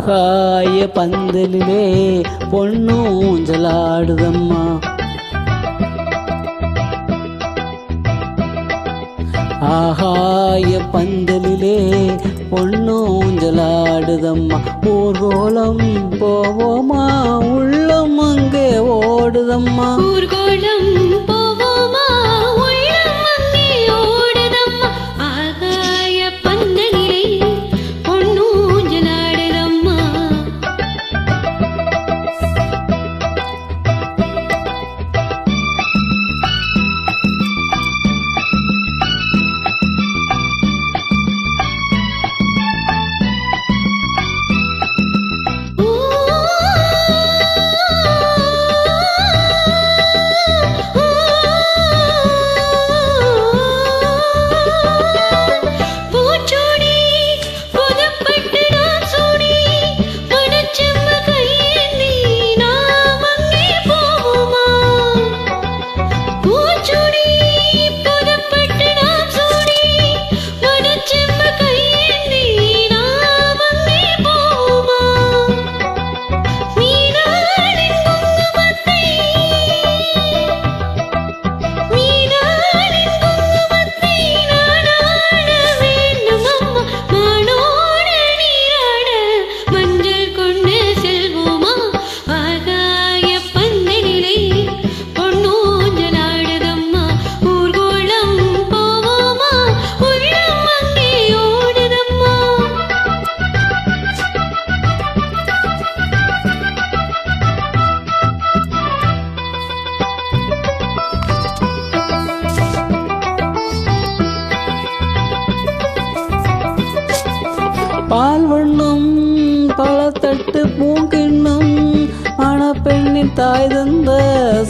ஆகாய பந்தலிலே பொன்னூஞ்சலாடுதம்மா. ஆகாய பந்தலிலே பொன்னூஞ்சலாடுதம்மா. ஊர்கோலம் போவோமா உள்ளம் அங்கே ஓடுதம்மா. ஊர்கோலம் போவோமா உள்ளம் அங்கே ஓடுதம்மா. ஆகாய பந்தலிலே பொன்னூஞ்சலாடுதம்மா. பால் வண்ணம் பழத்தட்டு பூங்கிண்ணம் மணப்பெண்ணின் தாய் தந்த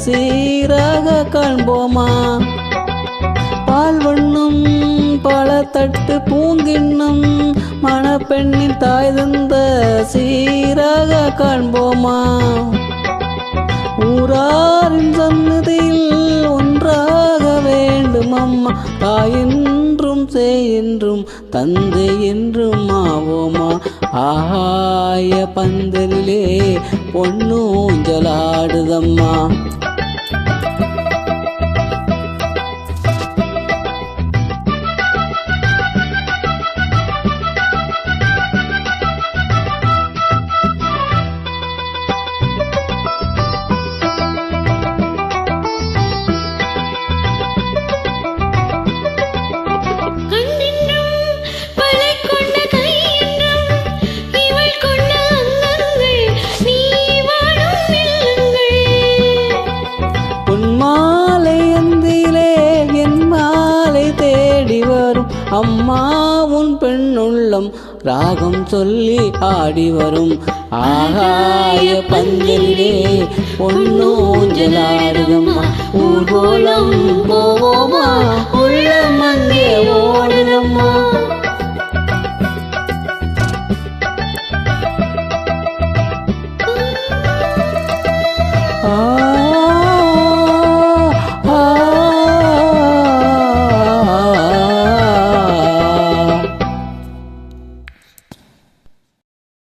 சீராக காண்போமா. பால் வண்ணம் பழத்தட்டு பூங்கிண்ணம் மணப்பெண்ணின் தாய் தந்த சீராக காண்போமா. ஊராரின் சன்னதியில் ஒன்றாக வேண்டும் அம்மா. தாயென்றும் செய்யென்றும் தந்தை என்றும் ஆவோமா. ஆகாய பந்தலிலே பொன்னூஞ்சலாடுதம்மா. அம்மா உன் பெண்ணுள்ளம் ராகம் சொல்லி ஆடி வரும். ஆகாய பந்தலிலே பொன்னூஞ்சலாடுதம்மா. ஊர்கோலம் போவோமா